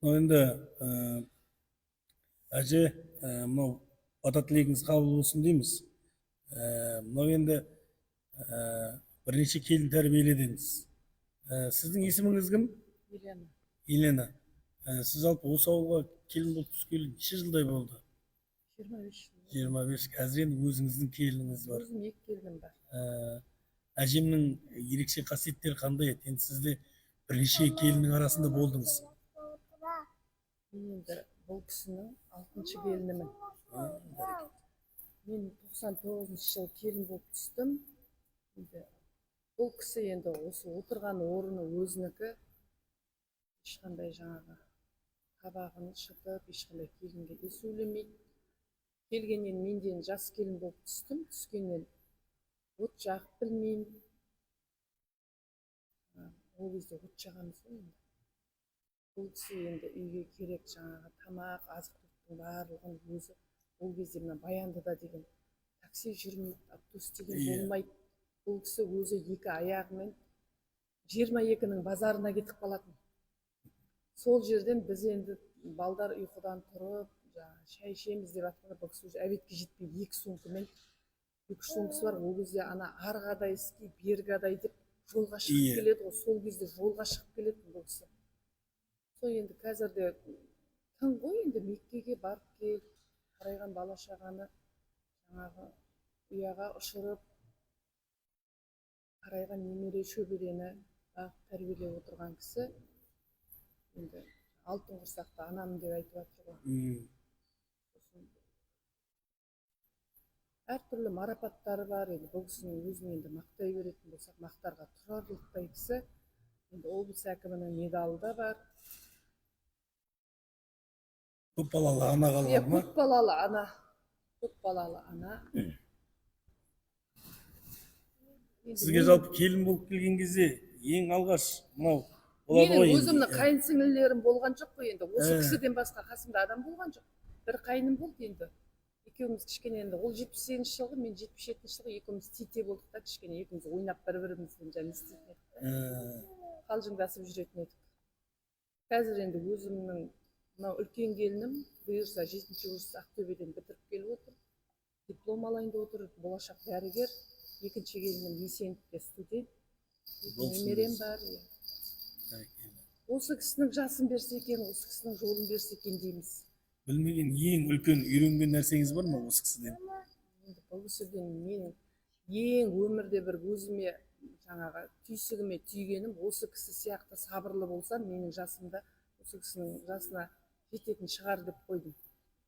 Енді әже мынау бата тілегіңіз қабыл болсын дейміз. Мынау енді бірнеше келін тәрбиеледіңіз. Сіздің есіміңіз кім? Елена. Елена. Сіз жалпы осы ауылға келін болып түскелі неше жылдай болды? 25 жыл. 25. Қазір енді өзіңіздің келініңіз бар. Өзім 2 келінім бар. Әжемнің ерекше қасиеттері қандай еді? Енді сізде бірнеше келіннің арасында болдыңыз. Мен енді бұл кісінің 6-шы келінімін. Мен 99 жыл келін болып түстім. Бұл кісі енді осы отырған орны өзінікі. Ешқандай жаңағы қабағын шытып, ешқандай келінге сөйлемейді. Келгеннен менден жас келін болып түстім. Түскеннен от жағып білмеймін. Ол кезде от жағамыз ғой енді. Бұл кісі енді үйге керек жаңағы тамақ, азық-түліктің барлығын өзі. Ол кезде мына Баяндыда деген такси жүрмейді, автобус деген болмайды. Бұл кісі өзі 2 аяғымен 22-нің базарына кетіп қалатын. Сол жерден біз енді балдар ұйқыдан тұрып, шай ішеміз деп жатқанда бұл кісі әбетке жетпей 2 сумкамен 2 сумкасы бар. Ол кезде ана арғадай іске, бергадай деп жолға шығып келеді. Сол кезде жолға шығып келеді бұл кісі. Сол енді қазірде тың ғой енді Меккеге барып кел, қарайған бала шағаны жаңағы ұяға ұшырып, қарайған немере шөберені тәрбиелеп отырған кісі. Енді алтын құрсақты анам деп айтып жатыр ғой. Әртүрлі марапаттары бар. Енді бұл кісінің өзін енді мақтай беретін болсақ, мақтарға тұрарлықтай кісі. Енді облыс әкімінің медалы да бар. Көпбалалы ана қалған ма? Көпбалалы ана. Көпбалалы ана. Сізге жалпы келін болып келген кезде ең алғаш мынау болады ғой. Менің өзімнің қайын сіңлілерім болған жоқ қой енді. Осы кісіден басқа қасымда адам болған жоқ. Бір қайыным болды енді. Екеуміз кішкене енді ол 78 жылғы, мен 77 жылғы, екеуміз тете болдық та кішкене екеуміз ойнап бір-бірімізбен жаңа істейтін едік. Қалжыңдасып жүретін едік. Қазір енді өзімнің мынау үлкен келінім бұйырса 7-ші курс Ақтөбеден бітіріп келіп отыр. Диплом алайын деп отыр, болашақ дәрігер. Екінші келінім Есентікте студент. Немерем бар. Осы кісінің жасын берсе екен, осы кісінің жолын берсе екен дейміз. Білмеген ең үлкен үйренген нәрсеңіз бар ма осы кісіден? Бұл кісіден менің ең өмірде бір өзіме жаңағы түйсігіме түйгенім, осы кісі сияқты сабырлы болсам, менің жасымда осы кісінің жасына жететін шығар деп қойдым.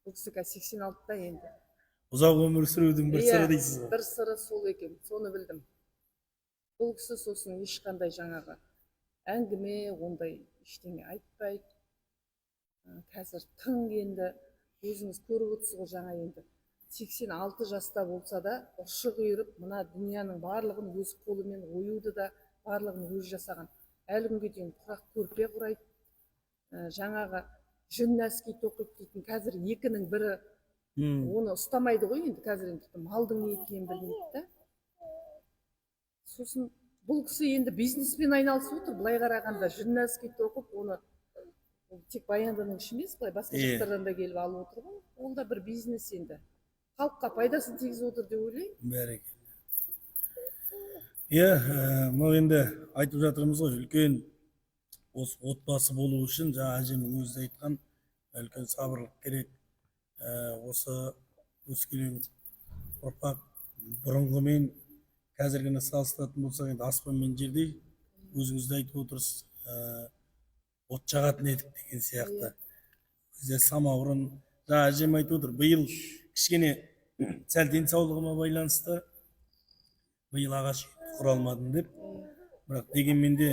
Бұл кісі 86-та енді. Ұзақ өмір сүрудің бір сыры дейсіз ғой. Бір сыры сол екен, соны білдім. Бұл кісі сосын ешқандай жаңағы әңгіме, ондай ештеңе айтпайды. Қазір тың енді, өзіңіз көріп отырсыз ғой жаңа енді. 86 жаста болса да, ұшы қүйырып, мына дүнияның барлығын өз қолымен оюды да, барлығын өз жасаған. Әлі күнге дейін құрақ көрпе құрайды. Жаңағы жүн нәски тоқиды дейтін, қазір 2-нің бірі оны ұстамайды ғой енді, қазір енді малдың не екенін білмейді да. Сосын бұл кісі енді бизнеспен айналысып отыр, былай қарағанда жүн нәски тоқып, оны тек Баяндының іші емес, былай басқа жақтардан да келіп алып отыр ғой. Ол да бір бизнес енді. Халыққа пайдасын тигізіп отыр деп ойлаймын. Бәрекелді. Мынау енді айтып жатырмыз ғой, үлкен осы отбасы болу үшін жаңа әжемнің өзі айтқан үлкен сабырлық керек. Осы өскелең ұрпақ бұрынғымен қазіргіні салыстыратын болсақ, енді аспан мен жердей, өзіңіз де айтып отырсыз, от жағатын едік деген сияқты. Бізде самаурын, жаңа әжем айтып отыр, биыл кішкене сәл денсаулығыма байланысты биыл ағаш үйді құра алмадым деп. Бірақ дегенмен де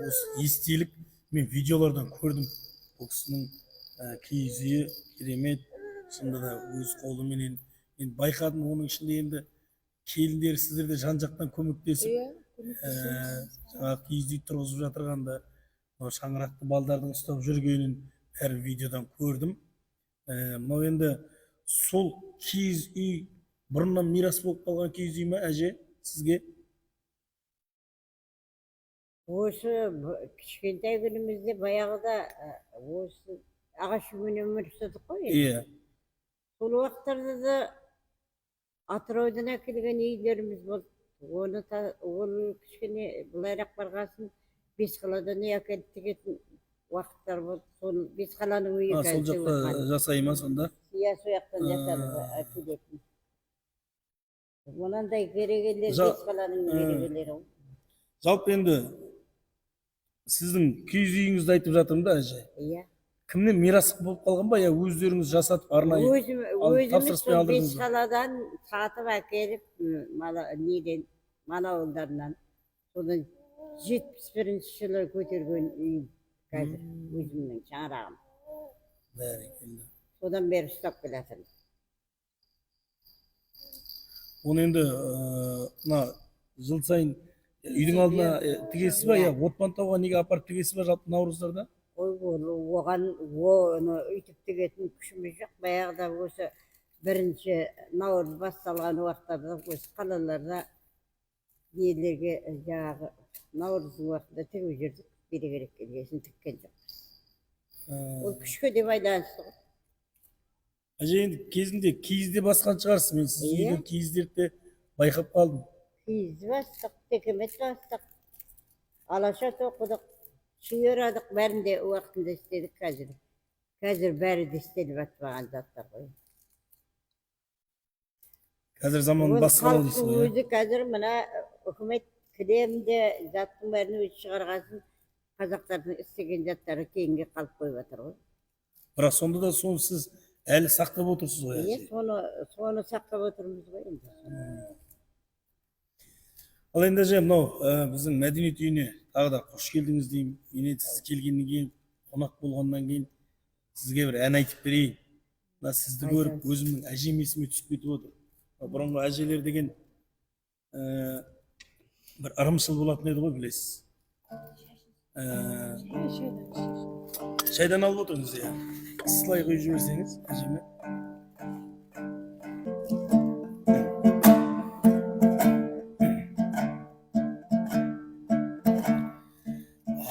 осы естелік мен видеолардан көрдім. Бұл кісінің киіз үйі керемет, шынында да өз қолыменен енді байқадым. Оның ішінде енді келіндер сіздерде жан жақтан көмектесіп, жаңағы киіз үй тұрғызып жатырғанда шаңырақты балдардың ұстап жүргенін әр видеодан көрдім. Мынау енді сол киіз үй бұрыннан мирас болып қалған киіз үй ма әже сізге? Осы кішкентай күнімізде баяғыда осы ағаш үймен өмір сүрдік қой енді. Иә. Сол уақыттарда да атыраудан әкелген үйлеріміз болды. Ол кішкене былайырақ барғасын Бесқаладан үй әкеліп тігетін уақыттар болды. Сол Бесқаланың үйі Сол жақта жасай ма сонда? Иә, сол жақтан жасалып әкелетін. Онандай керегелер Бесқаланың керегелері ғой. Жалпы енді сіздің киіз үйіңізді айтып жатырмын да, әже. Иә. Кімнен мирас болып қалған ба, я өздеріңіз жасатып арнайы Өзіміз тапсырыспен алдырдыңыз ба? Бесқаладан сатып әкеліп Манауылдарынан содан 71-ші жылы көтерген үйім қазір өзімнің шаңырағым. Бәрекелді. Содан бері ұстап келе жатырмыз. Оны енді мына жыл сайын үйдің алдына тігесіз ба, я Отмантауға неге апарып тігесіз ба жалпы наурыздарда? Оған оны үйтіп тігетін күшіміз жоқ. Баяғыда осы бірінші наурыз басталған уақыттарда осы қалаларда нелерге жаңағы наурыздың уақытында тігіп жүрдік. Бере керек келгесін тіккен жоқпыз. Ол күшке де байланысты ғой. Әже енді кезінде киізде басқан шығарсыз, мен сіз үйде киіздерді байқап қалдым. Киізді бастық, текемет бастық, алаша тоқыдық, шүйерадық, бәрін де уақытында істедік қазір. Қазір бәрі де істеліп жатпаған заттар ғой. Қазір заман басқа дейсіз ғой. Өзі қазір мына үкімет кілемде заттың бәрін өзі шығарғасын қазақтардың істеген заттары кейінге қалып қойып жатыр ғой. Бірақ сонда да соны сіз әлі сақтап отырсыз ғой. Иә, соны сақтап отырмыз ғой енді. Ал енді әже, мынау біздің мәдениет үйіне тағы да қош келдіңіз деймін. Мен сіз келгеннен кейін, қонақ болғаннан кейін сізге бір ән айтып берейін. Сізді көріп өзімнің әжем есіме түсіп кетіп отыр. Бұрынғы әжелер деген бір ырымшыл болатын еді ғой, білесіз. Шайдан алып отырыңыз, иә. Сылай қойып жіберсеңіз әжеме.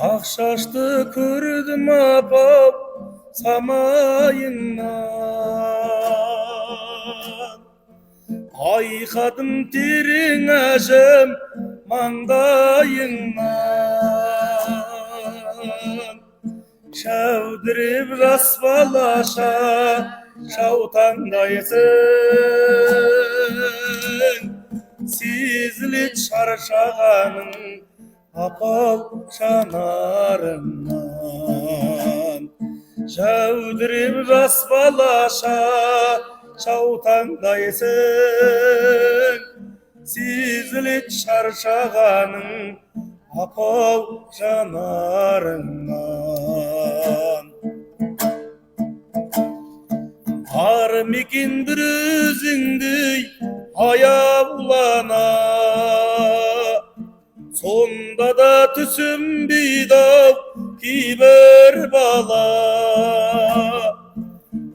Ақ шашты көрдім апам самайыңнан, айқадым терең әжем маңдайыңнан, шәудіреп жас балаша жаутаңдайсың, сезілет шаршағаның апал жанарыңнан. Жәудіреп жас балаша жаутаңдайсың, сезілет шаршағаның апал жанарыңнан. Бар мекен бір өзіңдей аяулана, сонда да түсінбейді кейбір бала.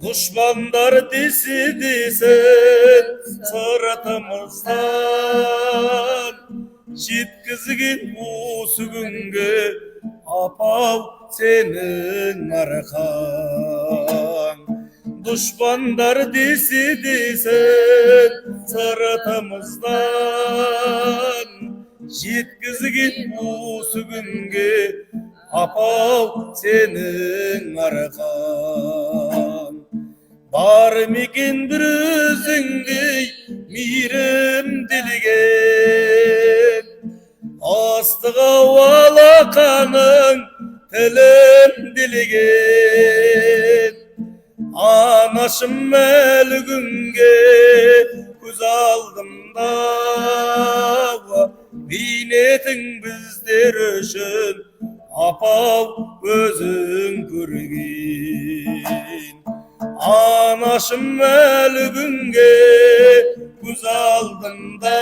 Дұшпандар десе десін сыртымыздан, жеткізген осы күнге апау сенің арқаң. Дұшпандар десе десін сыртымыздан, жеткізген осы күнге апау сенің арқаң. Бар мекен бір өзіңдей мейірімділген, астыға алақаның тілімділген. Анашым әлі күнге көз алдымда, бейнетің біздер үшін апау өзің көрген. Анашым әлі күнге көз алдымда,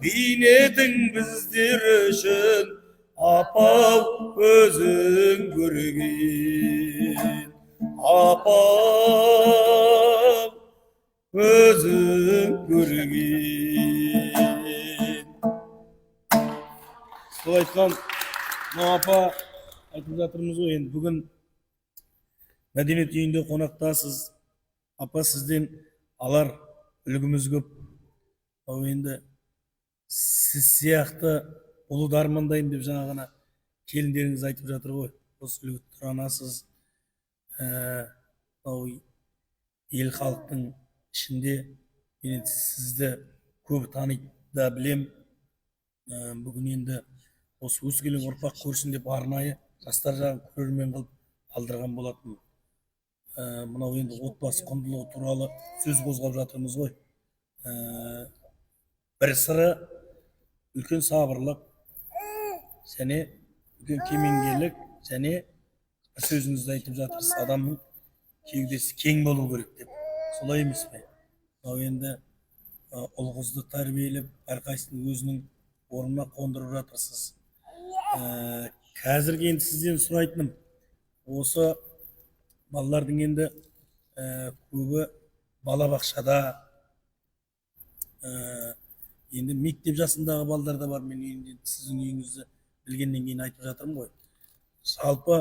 бейнетің біздер үшін апау өзің көрген. Апау өзің көрген. сол айтқан мына апа айтып жатырмыз ғой енді бүгін мәдениет үйінде қонақтасыз. Апа сізден алар үлгіміз көп. Ал енді сіз сияқты ұлы армандаймын деп жаңа ғана келіндеріңіз айтып жатыр ғой. Осы үлгі тұранасыз. Ел халықтың ішінде мен сізді көп таниды да білем. Бүгін енді осы өскелең ұрпақ көрсін деп арнайы жастар жағын көрермен қылып алдырған болатын. Мынау енді отбасы құндылығы туралы сөз қозғап жатырмыз ғой. Бір сыры үлкен сабырлық және үлкен кемеңгерлік және бір сөзіңізді айтып жатырсыз, адамның кеудесі кең болу керек деп. Солай емес пе? Мынау енді ұл қызды тәрбиелеп, әрқайсының өзінің орнына қондырып жатырсыз. Қазіргі енді сізден сұрайтыным, осы балалардың енді көбі балабақшада, енді мектеп жасындағы балалар да бар. Мен енді сіздің үйіңізді білгеннен кейін айтып жатырмын ғой. Жалпы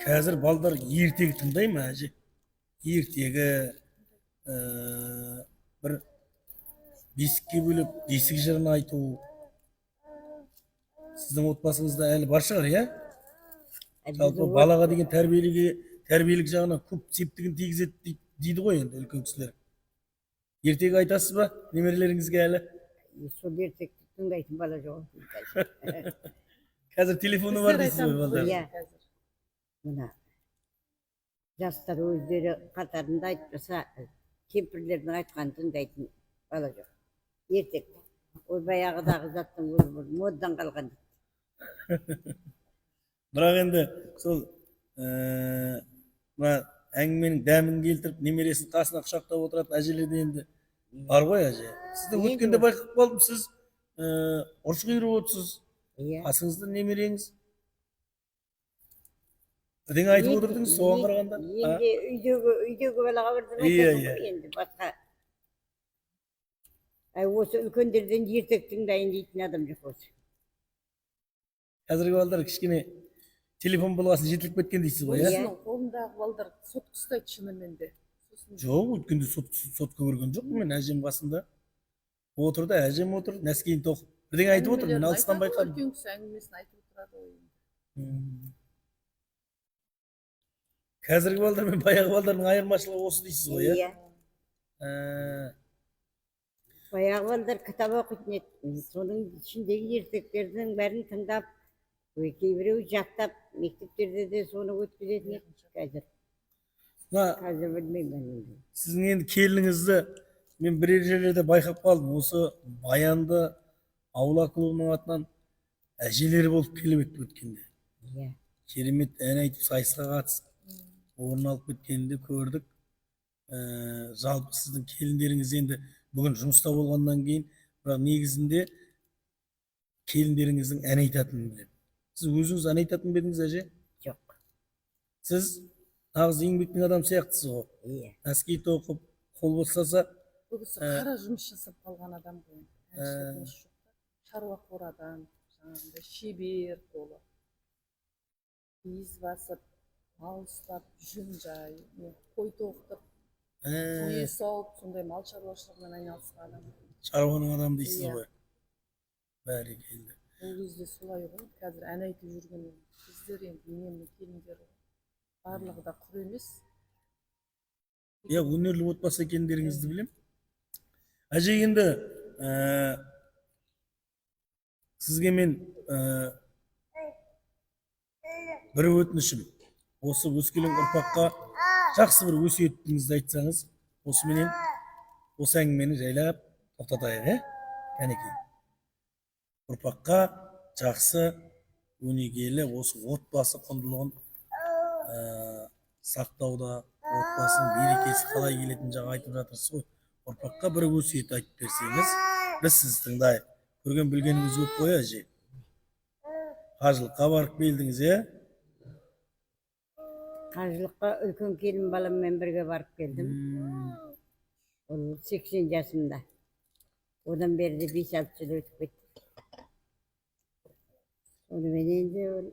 қазір балдар ертегі тыңдай ма әже? Ертегі бір бесікке бөліп бесік жырын айту. Сіздің отбасыңызда әлі бар шығар, иә? Жалпы балаға деген тәрбиелік жағынан көп септігін тигізеді дейді ғой енді үлкен кісілер. Ертегі айтасыз ба немерелеріңізге әлі? Сол ертекті тыңдайтын бала жоқ. Қазір телефоны бар дейсіз ғой балдар. Иә. Мына жастар өздері қатарында айтпаса, кемпірлердің айтқанын тыңдайтын бала жоқ. Ертек. Ол баяғыдағы заттың өзі модадан қалған. Бірақ енді сол әңгіменің дәмін келтіріп немересін қасына құшақтап отыратын әжелер де енді бар ғой әже. Сізді өткенде байқап қалдым, сіз ұрыс қиырып отырсыз. Қасыңызда немереңіз. Бірдеңе айтып отырдыңыз соған қарағанда. Енді үйдегі балаға бірдеңе айтасың енді басқа. Осы үлкендерден ертек тыңдайын дейтін адам жоқ осы. Қазіргі балдар кішкене телефон болғасын жетіліп кеткен дейсіз ғой, иә? Осының қолындағы балдар сотқа ұстайды шынымен де. Жоқ, өткенде сотқа көрген жоқпын мен әжем қасында. Отырды, әжем отыр, нәскиін тоқып. Бірдеңе айтып отыр, мен алыстан байқадым. Үлкен кісі әңгімесін айтып отырады ғой. Қазіргі балдар мен баяғы балдардың айырмашылығы осы дейсіз ғой, иә? Баяғы балдар кітап оқитын еді. Соның ішіндегі ертектердің бәрін тыңдап, кейбіреу жаттап, мектептерде де соны өткізетін еді қазір. Қазір білмеймін. Сіздің енді келініңізді мен бірер жерлерде байқап қалдым. Осы Баянды аула клубының атынан әжелері болып келіп еді өткенде. Керемет ән айтып сайысқа қатысып, орын алып кеткенінде көрдік. Жалпы сіздің келіндеріңіз енді бүгін жұмыста болғаннан кейін, бірақ негізінде келіндеріңіздің ән айтатынын білемін. Сіз өзіңіз ән айтатын ба едіңіз, әже? Жоқ. Сіз нағыз еңбектің адам сияқтысыз ғой. Нәски тоқып, қол босаса. Бұл кісі қара жұмыс жасап қалған адам ғой. Шаруақорадан, жаңағындай шебер қолы. Киіз басып, мал ұстап, жүн жай, қой тоқтып, үй сауып, сондай мал шаруашылығымен айналысқан адам. Шаруаның адам дейсіз ғой. Бәрекелді. Ол кезде солай ғой, қазір ән айтып жүрген біздер енді енемнің келіндері ғой. Барлығы да құр емес. Иә, өнерлі отбасы екендеріңізді білем. Әже, енді сізге мен бір өтінішім. Осы өскелең ұрпаққа жақсы бір өсиетіңізді айтсаңыз, осыменен осы әңгімені жайлап тоқтатайық, е? Кәнекей. Ұрпаққа жақсы, өнегелі осы отбасы құндылығын сақтауда, отбасының берекесі қалай келетінін жаңа айтып жатырсыз ғой. Ұрпаққа бір өсиет айтып берсеңіз, біз сізді тыңдайық. Көрген білгеніңіз көп қой, әже. Қажылыққа барып келдіңіз, е? Қажылыққа үлкен келін баламмен бірге барып келдім. Ол 80 жасымда. Одан бері де 5-6 жыл өтіп кетті. Onu menен de